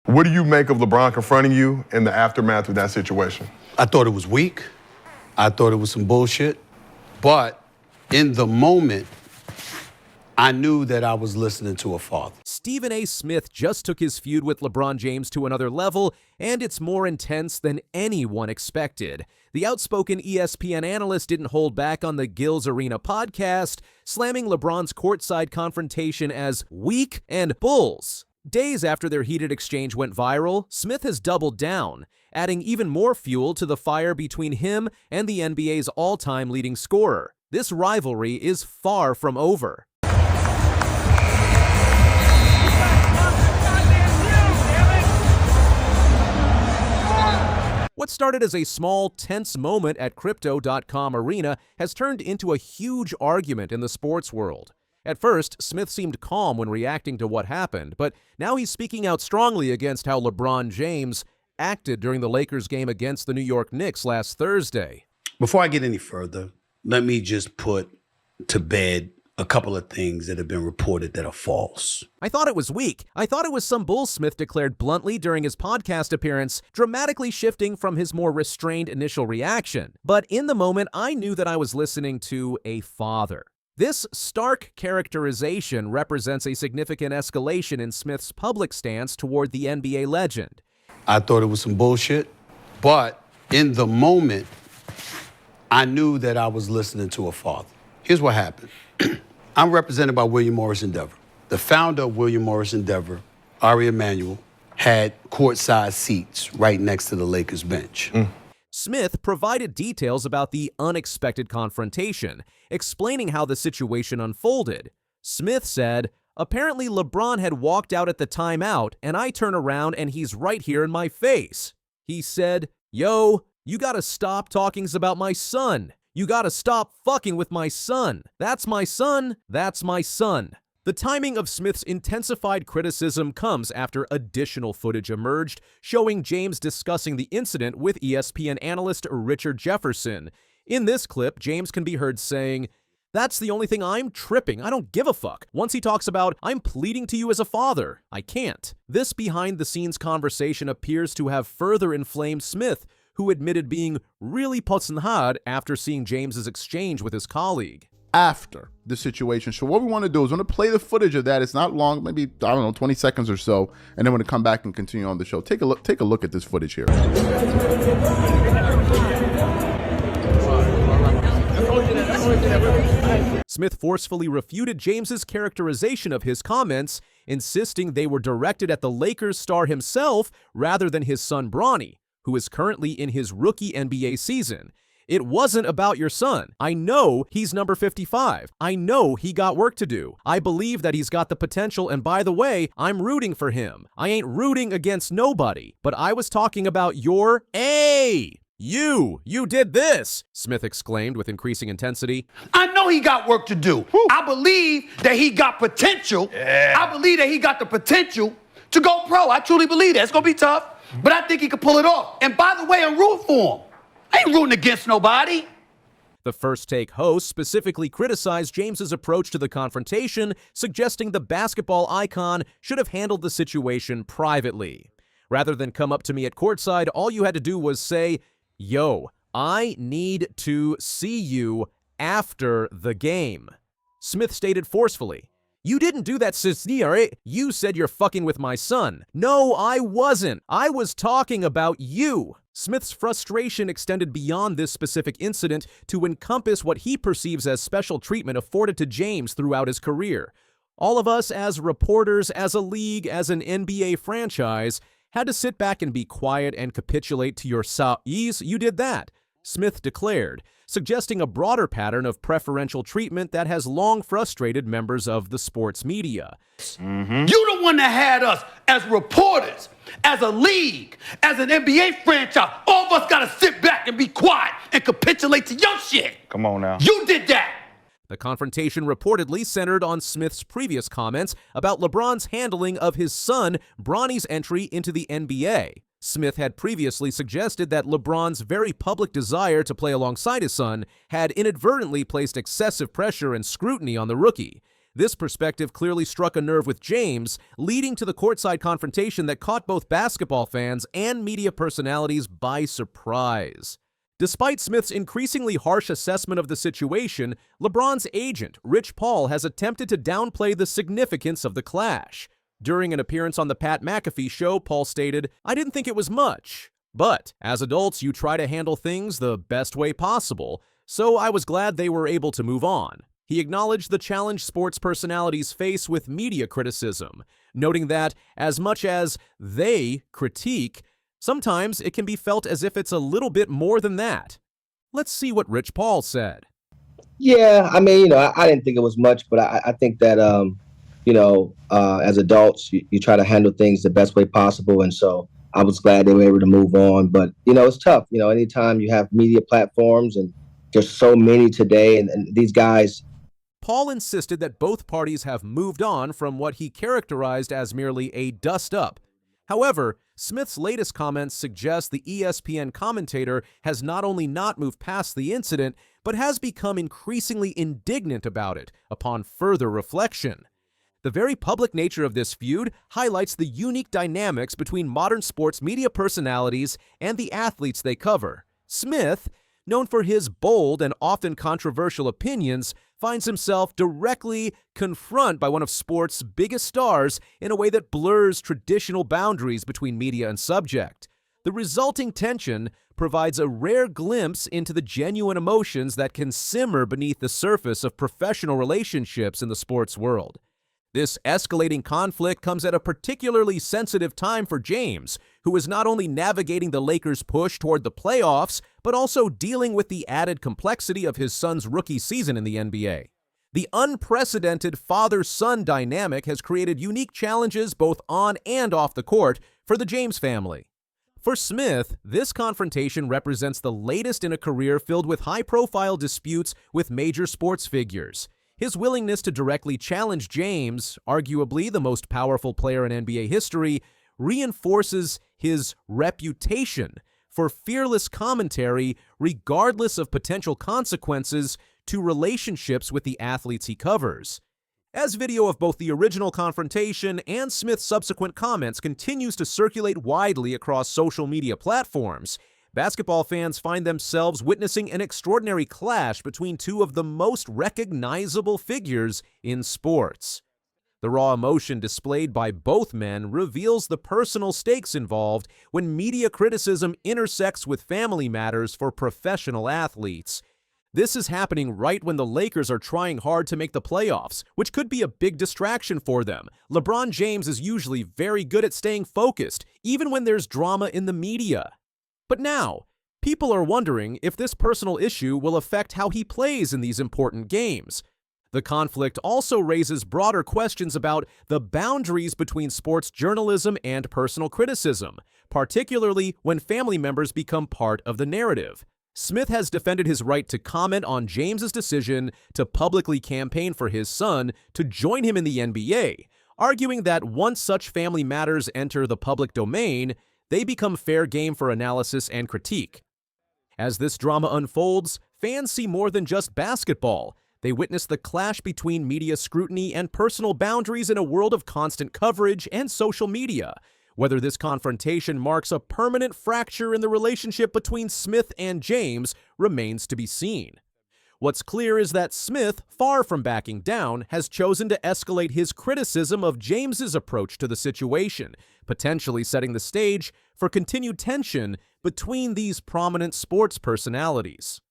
What do you make of LeBron confronting you in the aftermath of that situation? I thought it was weak. I thought it was some bullshit. But in the moment, I knew that I was listening to a father. Stephen A. Smith just took his feud with LeBron James to another level, and it's more intense than anyone expected. The outspoken ESPN analyst didn't hold back on the Gills Arena podcast, slamming LeBron's courtside confrontation as weak and bulls. Days after their heated exchange went viral, Smith has doubled down, adding even more fuel to the fire between him and the NBA's all-time leading scorer. This rivalry is far from over. What started as a small, tense moment at Crypto.com Arena has turned into a huge argument in the sports world. At first, Smith seemed calm when reacting to what happened, but now he's speaking out strongly against how LeBron James acted during the Lakers game against the New York Knicks last Thursday. Before I get any further, let me just put to bed a couple of things that have been reported that are false. I thought it was weak. I thought it was some bull, Smith declared bluntly during his podcast appearance, dramatically shifting from his more restrained initial reaction. But in the moment, I knew that I was listening to a father. This stark characterization represents a significant escalation in Smith's public stance toward the NBA legend. I thought it was some bullshit, but in the moment, I knew that I was listening to a father. Here's what happened. I'm represented by William Morris Endeavor. The founder of William Morris Endeavor, Ari Emanuel, had courtside seats right next to the Lakers bench. Smith provided details about the unexpected confrontation, explaining how the situation unfolded. Smith said, "Apparently LeBron had walked out at the timeout, and I turn around and he's right here in my face." He said, "Yo, you gotta stop talkings about my son. You gotta stop fucking with my son. That's my son. That's my son." The timing of Smith's intensified criticism comes after additional footage emerged showing James discussing the incident with ESPN analyst Richard Jefferson. In this clip, James can be heard saying, "That's the only thing I'm tripping. I don't give a fuck." Once he talks about, "I'm pleading to you as a father. I can't." This behind-the-scenes conversation appears to have further inflamed Smith, who admitted being really putzing hard after seeing James's exchange with his colleague. After the situation. So what we want to do is we want to play the footage of that. It's not long, maybe, I don't know, 20 seconds or so, and then we're going to come back and continue on the show. Take a look at this footage here. Smith forcefully refuted James's characterization of his comments, insisting they were directed at the Lakers star himself rather than his son Bronny, who is currently in his rookie NBA season. "It wasn't about your son. I know he's number 55. I know he got work to do. I believe that he's got the potential, and by the way, I'm rooting for him. I ain't rooting against nobody. But I was talking about your You did this," Smith exclaimed with increasing intensity. I know he got work to do. Woo. I believe that he got potential. Yeah. I believe that he got the potential to go pro. I truly believe that. It's going to be tough, but I think he could pull it off. And by the way, I'm rooting for him. I ain't rooting against nobody. The First Take host specifically criticized James's approach to the confrontation, suggesting the basketball icon should have handled the situation privately. Rather than come up to me at courtside, all you had to do was say, "Yo, I need to see you after the game." Smith stated forcefully, "You didn't do that, Cisniere. You said you're fucking with my son." "No, I wasn't. I was talking about you." Smith's frustration extended beyond this specific incident to encompass what he perceives as special treatment afforded to James throughout his career. All of us as reporters, as a league, as an NBA franchise, had to sit back and be quiet and capitulate to your size. You did that, Smith declared, suggesting a broader pattern of preferential treatment that has long frustrated members of the sports media. You the one that had us as reporters, as a league, as an NBA franchise. All of us got to sit back and be quiet and capitulate to your shit. Come on now. You did that. The confrontation reportedly centered on Smith's previous comments about LeBron's handling of his son Bronny's entry into the NBA. Smith had previously suggested that LeBron's very public desire to play alongside his son had inadvertently placed excessive pressure and scrutiny on the rookie. This perspective clearly struck a nerve with James, leading to the courtside confrontation that caught both basketball fans and media personalities by surprise. Despite Smith's increasingly harsh assessment of the situation, LeBron's agent, Rich Paul, has attempted to downplay the significance of the clash. During an appearance on the Pat McAfee show, Paul stated, "I didn't think it was much. But, as adults, you try to handle things the best way possible, so I was glad they were able to move on." He acknowledged the challenge sports personalities face with media criticism, noting that, as much as they critique, sometimes it can be felt as if it's a little bit more than that. Let's see what Rich Paul said. Yeah, I mean, I didn't think it was much, but I think that, as adults, you try to handle things the best way possible. And so I was glad they were able to move on. But, it's tough. Anytime you have media platforms, and there's so many today, and these guys. Paul insisted that both parties have moved on from what he characterized as merely a dust-up. However, Smith's latest comments suggest the ESPN commentator has not only not moved past the incident, but has become increasingly indignant about it upon further reflection. The very public nature of this feud highlights the unique dynamics between modern sports media personalities and the athletes they cover. Smith, known for his bold and often controversial opinions, finds himself directly confronted by one of sports' biggest stars in a way that blurs traditional boundaries between media and subject. The resulting tension provides a rare glimpse into the genuine emotions that can simmer beneath the surface of professional relationships in the sports world. This escalating conflict comes at a particularly sensitive time for James, who is not only navigating the Lakers' push toward the playoffs, but also dealing with the added complexity of his son's rookie season in the NBA. The unprecedented father-son dynamic has created unique challenges both on and off the court for the James family. For Smith, this confrontation represents the latest in a career filled with high-profile disputes with major sports figures. His willingness to directly challenge James, arguably the most powerful player in NBA history, reinforces his reputation for fearless commentary regardless of potential consequences to relationships with the athletes he covers. As video of both the original confrontation and Smith's subsequent comments continues to circulate widely across social media platforms, basketball fans find themselves witnessing an extraordinary clash between two of the most recognizable figures in sports. The raw emotion displayed by both men reveals the personal stakes involved when media criticism intersects with family matters for professional athletes. This is happening right when the Lakers are trying hard to make the playoffs, which could be a big distraction for them. LeBron James is usually very good at staying focused, even when there's drama in the media. But now, people are wondering if this personal issue will affect how he plays in these important games. The conflict also raises broader questions about the boundaries between sports journalism and personal criticism, particularly when family members become part of the narrative. Smith has defended his right to comment on James's decision to publicly campaign for his son to join him in the NBA, arguing that once such family matters enter the public domain, they become fair game for analysis and critique. As this drama unfolds, fans see more than just basketball. They witness the clash between media scrutiny and personal boundaries in a world of constant coverage and social media. Whether this confrontation marks a permanent fracture in the relationship between Smith and James remains to be seen. What's clear is that Smith, far from backing down, has chosen to escalate his criticism of James's approach to the situation, potentially setting the stage for continued tension between these prominent sports personalities.